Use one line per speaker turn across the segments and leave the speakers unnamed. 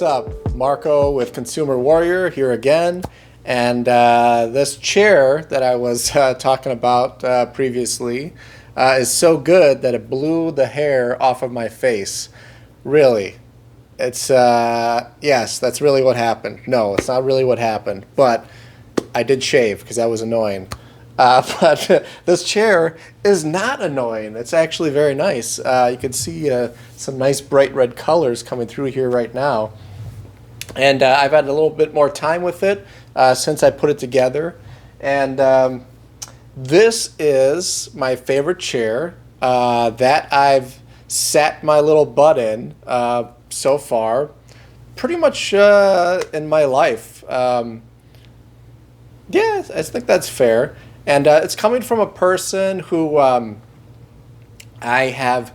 what's up? Marco with Consumer Warrior here again. And this chair that I was talking about previously is so good that it blew the hair off of my face. Really. It's, yes, that's really what happened. No, it's not really what happened. But I did shave because that was annoying. But this chair is not annoying. It's actually very nice. You can see some nice bright red colors coming through here right now. And I've had a little bit more time with it since I put it together. And this is my favorite chair that I've sat my little butt in so far, pretty much in my life. Yeah, I think that's fair. And it's coming from a person who I have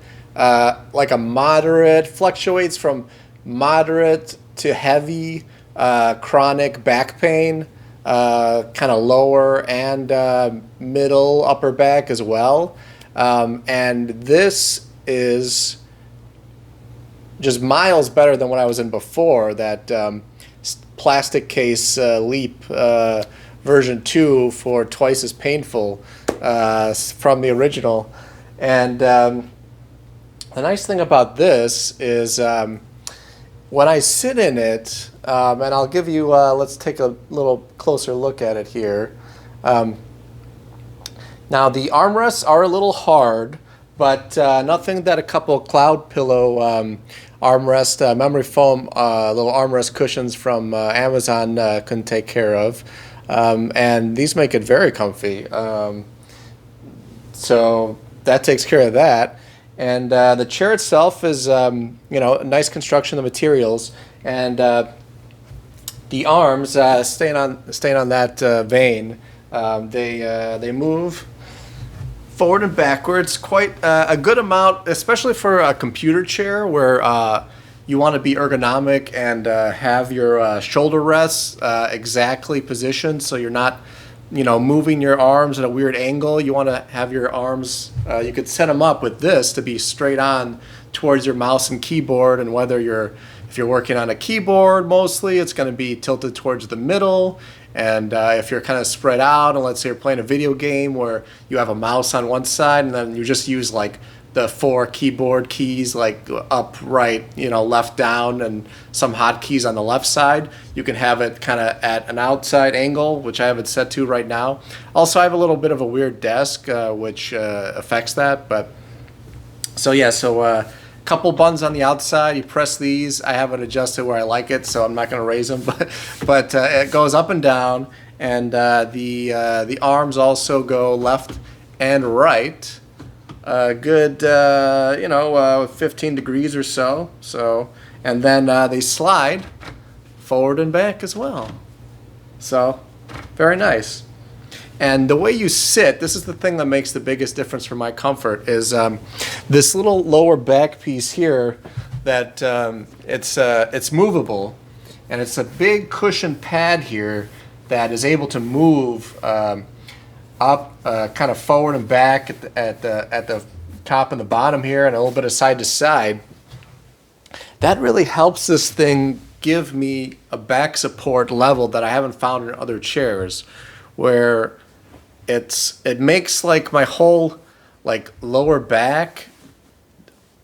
like a moderate, fluctuates from moderate to heavy chronic back pain, kind of lower and middle upper back as well. And this is just miles better than what I was in before, that plastic case Leap version 2 for twice as painful from the original. And the nice thing about this is when I sit in it, and I'll give you, let's take a little closer look at it here. Now the armrests are a little hard, but nothing that a couple cloud pillow armrest, memory foam little armrest cushions from Amazon couldn't take care of. And these make it very comfy. So that takes care of that. And the chair itself is, you know, a nice construction of materials. And the arms, staying on that vein, they move forward and backwards quite a good amount, especially for a computer chair where you want to be ergonomic and have your shoulder rests exactly positioned so you're not, you know, moving your arms at a weird angle. You want to have your arms, you could set them up with this to be straight on towards your mouse and keyboard, and if you're working on a keyboard mostly, it's going to be tilted towards the middle. And if you're kind of spread out, and let's say you're playing a video game where you have a mouse on one side and then you just use like the 4 keyboard keys, like up, right, you know, left, down, and some hotkeys on the left side. You can have it kind of at an outside angle, which I have it set to right now. Also, I have a little bit of a weird desk, which affects that. But so yeah, so couple buttons on the outside. You press these. I have it adjusted where I like it, so I'm not going to raise them. But it goes up and down, and the arms also go left and right. Good, you know, 15 degrees or so. So, and then they slide forward and back as well. So, very nice. And the way you sit, this is the thing that makes the biggest difference for my comfort, is this little lower back piece here that it's movable, and it's a big cushion pad here that is able to move up, kind of forward and back at the top and the bottom here, and a little bit of side to side. That really helps this thing give me a back support level that I haven't found in other chairs, where it makes like my whole like lower back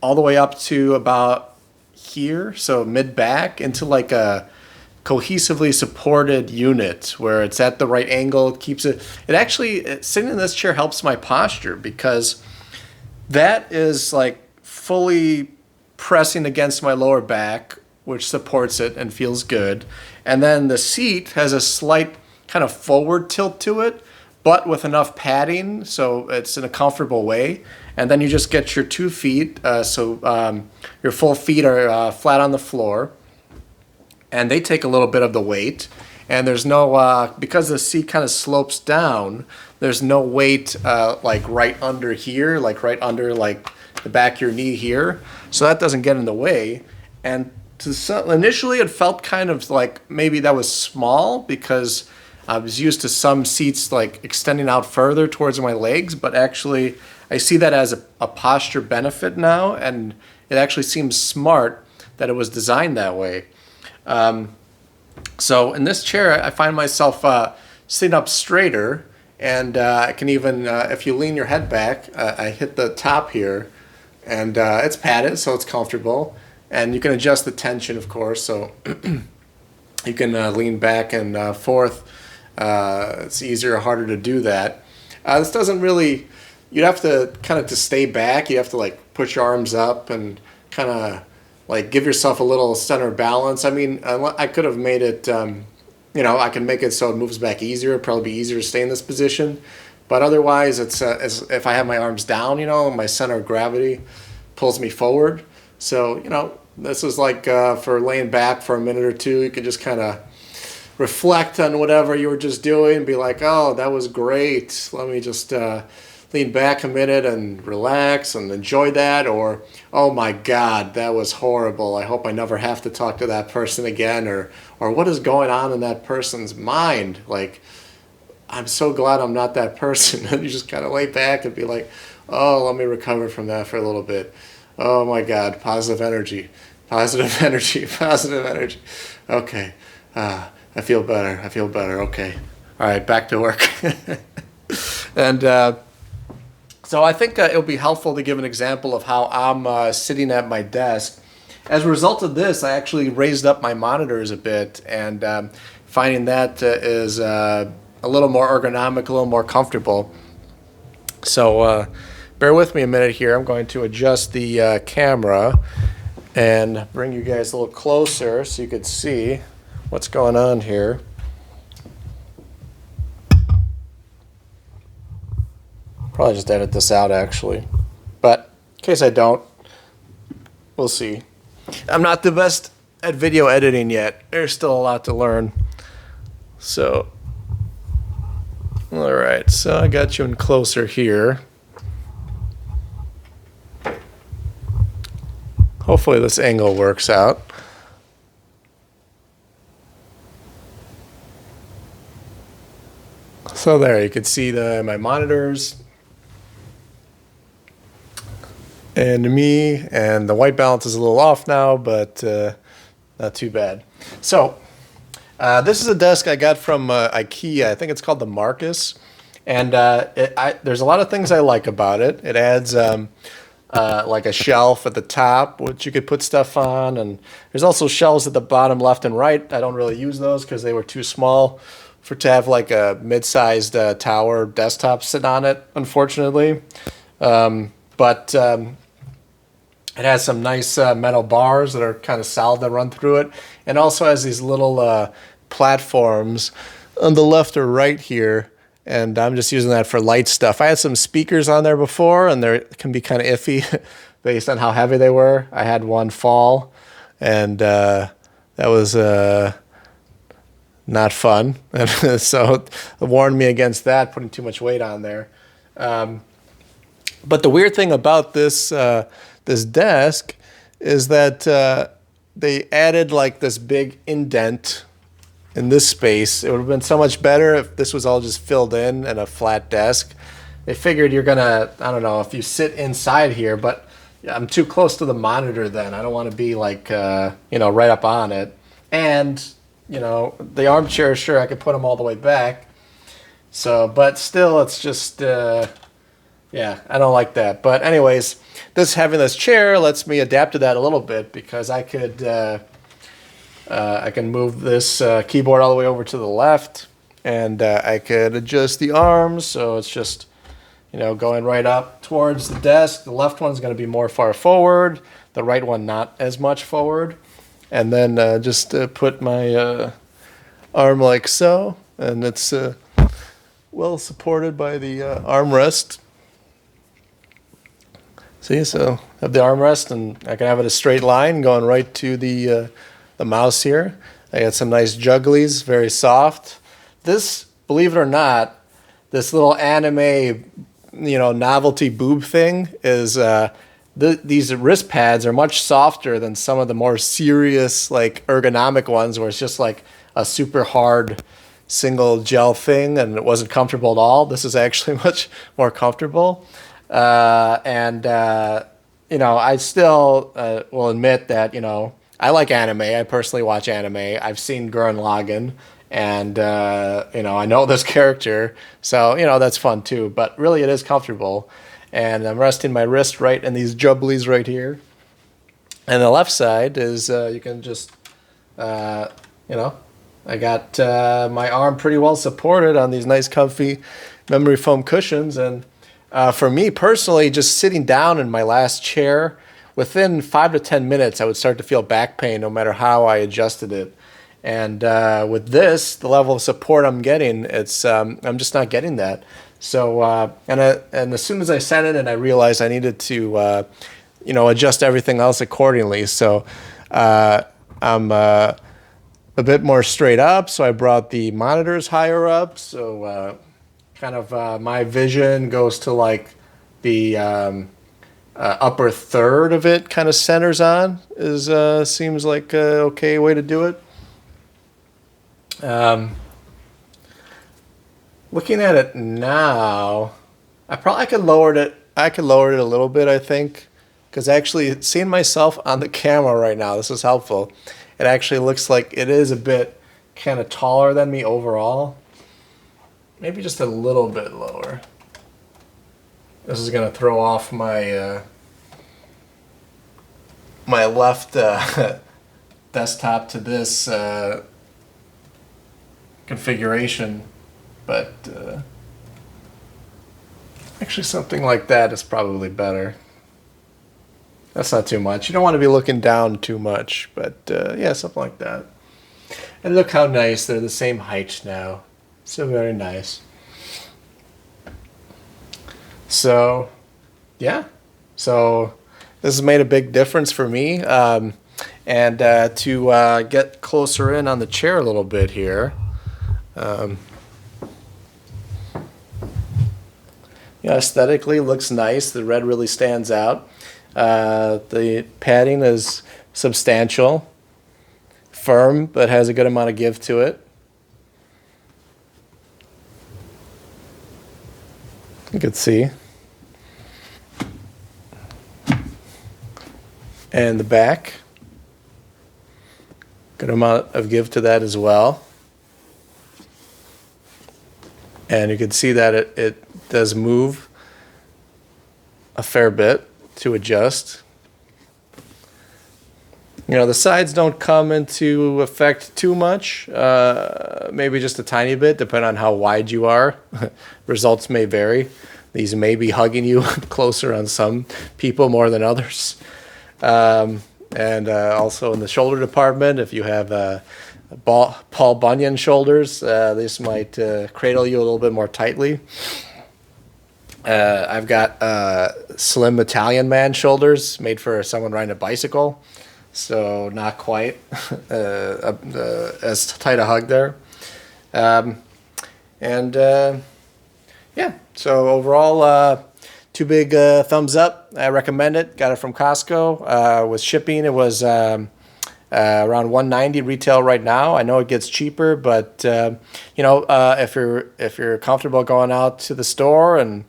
all the way up to about here, so mid back, into like a cohesively supported unit where it's at the right angle. It keeps it actually, sitting in this chair helps my posture, because that is like fully pressing against my lower back, which supports it and feels good. And then the seat has a slight kind of forward tilt to it, but with enough padding so it's in a comfortable way. And then you just get your 2 feet, so your full feet are flat on the floor, and they take a little bit of the weight. And there's no, because the seat kind of slopes down, there's no weight like right under here, like right under like the back of your knee here. So that doesn't get in the way. And initially it felt kind of like maybe that was small, because I was used to some seats like extending out further towards my legs, but actually I see that as a posture benefit now, and it actually seems smart that it was designed that way. So in this chair, I find myself sitting up straighter, and I can even, if you lean your head back, I hit the top here, and it's padded, so it's comfortable. And you can adjust the tension, of course, so you can lean back and forth. It's easier or harder to do that. This doesn't really, you'd have to kind of, to stay back, you have to like push your arms up and kind of like give yourself a little center balance. I mean, I could have made it, I can make it so it moves back easier. It'd probably be easier to stay in this position. But otherwise, it's as if I have my arms down, my center of gravity pulls me forward. So, this is like for laying back for a minute or two. You could just kind of reflect on whatever you were just doing and be like, oh, that was great. Let me just lean back a minute and relax and enjoy that. Or, oh my God, that was horrible. I hope I never have to talk to that person again. Or what is going on in that person's mind? Like, I'm so glad I'm not that person. And you just kind of lay back and be like, oh, let me recover from that for a little bit. Oh my God, positive energy, positive energy, positive energy. Okay, I feel better, okay. All right, back to work. And so I think it'll be helpful to give an example of how I'm sitting at my desk. As a result of this, I actually raised up my monitors a bit, and finding that is a little more ergonomic, a little more comfortable. So bear with me a minute here. I'm going to adjust the camera and bring you guys a little closer so you could see what's going on here. Probably just edit this out actually, but in case I don't, we'll see. I'm not the best at video editing yet. There's still a lot to learn. So, all right, so I got you in closer here. Hopefully this angle works out. So there, you can see my monitors and me, and the white balance is a little off now, but not too bad. So this is a desk I got from IKEA. I think it's called the Marcus, and there's a lot of things I like about it. It adds like a shelf at the top, which you could put stuff on, and there's also shelves at the bottom left and right. I don't really use those because they were too small to have like a mid-sized tower desktop sitting on it, unfortunately. But it has some nice metal bars that are kind of solid that run through it, and also has these little platforms on the left or right here, and I'm just using that for light stuff. I had some speakers on there before, and they can be kind of iffy based on how heavy they were. I had one fall, and that was not fun. So it warned me against that, putting too much weight on there. But the weird thing about this this desk is that they added like this big indent in this space. It would have been so much better if this was all just filled in and a flat desk. They figured you're gonna, I don't know, if you sit inside here, but I'm too close to the monitor then. I don't want to be like, right up on it. And, the armchair, sure, I could put them all the way back. So, but still, it's just, I don't like that. But anyways, having this chair lets me adapt to that a little bit, because I could, I can move this keyboard all the way over to the left, and I could adjust the arms so it's just, going right up towards the desk. The left one's going to be more far forward, the right one not as much forward. And then just put my arm like so, and it's well supported by the armrest. See, so I have the armrest, and I can have it a straight line going right to the mouse here. I got some nice jugglies, very soft. This, believe it or not, this little anime, novelty boob thing is these wrist pads are much softer than some of the more serious, like ergonomic ones, where it's just like a super hard single gel thing and it wasn't comfortable at all. This is actually much more comfortable. I still will admit that, I like anime. I personally watch anime. I've seen Gurren Lagann, and I know this character, so that's fun too. But really, it is comfortable, and I'm resting my wrist right in these jubblies right here. And the left side is you can just I got my arm pretty well supported on these nice, comfy memory foam cushions, and for me personally, just sitting down in my last chair, within 5 to 10 minutes, I would start to feel back pain no matter how I adjusted it. And with this, the level of support I'm getting, it's I'm just not getting that. So and as soon as I sat in, and I realized I needed to adjust everything else accordingly. So I'm a bit more straight up. So I brought the monitors higher up. So my vision goes to like the upper third of it, kind of centers on. Seems like a okay way to do it. Looking at it now, I could lower it. I could lower it a little bit, I think, because actually seeing myself on the camera right now, this is helpful. It actually looks like it is a bit kind of taller than me overall. Maybe just a little bit lower. This is gonna throw off my my left desktop to this configuration, but actually something like that is probably better. That's not too much. You don't want to be looking down too much, but yeah, something like that. And look how nice, they're the same height now. So very nice. So yeah, so this has made a big difference for me. And to get closer in on the chair a little bit here, aesthetically looks nice. The red really stands out. The padding is substantial, firm, but has a good amount of give to it. You can see. And the back, good amount of give to that as well. And you can see that it does move a fair bit to adjust. The sides don't come into effect too much, maybe just a tiny bit, depending on how wide you are. Results may vary. These may be hugging you closer on some people more than others. And also in the shoulder department, if you have Paul Bunyan shoulders, this might cradle you a little bit more tightly. I've got slim Italian man shoulders made for someone riding a bicycle, so not quite as tight a hug there. Yeah, so overall, two big thumbs up. I recommend it. Got it from Costco. With shipping, it was around $190 retail right now. I know it gets cheaper, but if you're comfortable going out to the store, and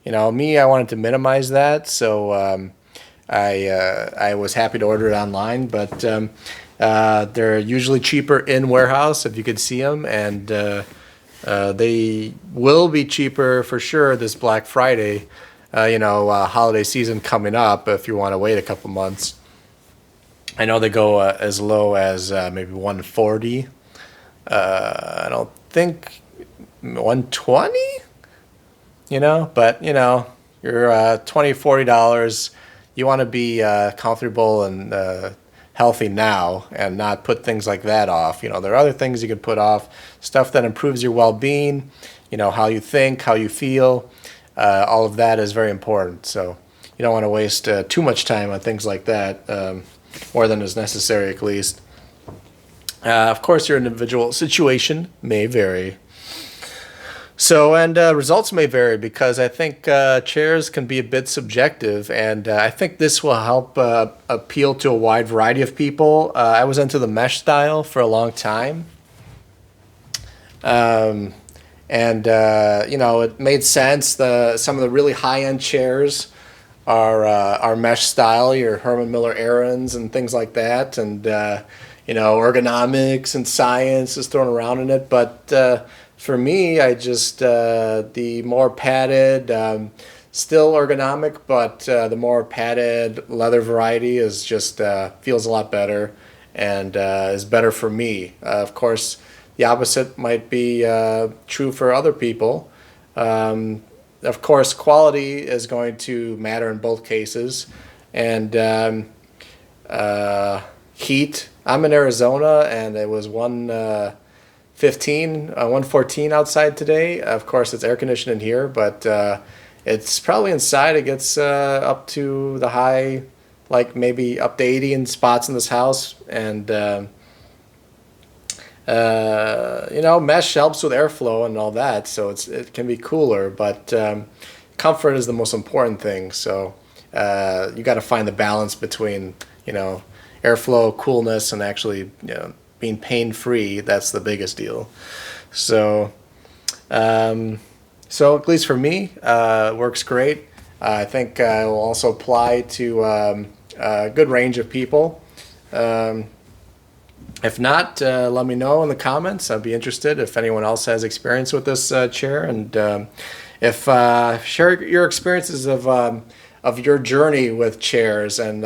me, I wanted to minimize that, so I was happy to order it online. But they're usually cheaper in warehouse if you could see them, and they will be cheaper for sure this Black Friday. Holiday season coming up, if you want to wait a couple months. I know they go as low as maybe $140. I don't think $120. But you're $20, $40. You want to be comfortable and healthy now, and not put things like that off. There are other things you can put off, stuff that improves your well-being. How you think, how you feel. All of that is very important. So you don't want to waste too much time on things like that, more than is necessary at least. Of course, your individual situation may vary. So, and results may vary, because I think chairs can be a bit subjective, and I think this will help appeal to a wide variety of people. I was into the mesh style for a long time. And it made sense. Some of the really high-end chairs our mesh style, your Herman Miller Aarons and things like that, and ergonomics and science is thrown around in it. But for me, I just the more padded, still ergonomic, but the more padded leather variety is just feels a lot better and is better for me. Of course, the opposite might be true for other people. Of course, quality is going to matter in both cases, and heat. I'm in Arizona, and it was 114 outside today. Of course, it's air conditioned in here, but it's probably inside. It gets up to the high, like maybe up to 80 in spots in this house, and mesh helps with airflow and all that, so it can be cooler, but comfort is the most important thing. So you got to find the balance between airflow, coolness, and actually being pain free. That's the biggest deal. So at least for me, it works great. I think it will also apply to a good range of people. If not, let me know in the comments. I'd be interested if anyone else has experience with this chair, and if share your experiences of your journey with chairs and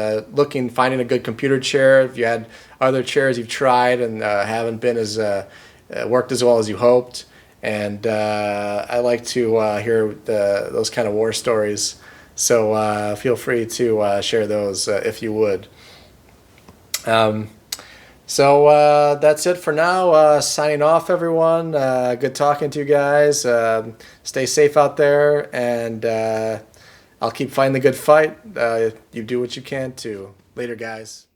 finding a good computer chair. If you had other chairs you've tried and haven't been as worked as well as you hoped, and I like to hear those kind of war stories. So feel free to share those if you would. So that's it for now. Signing off, everyone. Good talking to you guys. Stay safe out there, and I'll keep fighting the good fight. You do what you can too. Later, guys.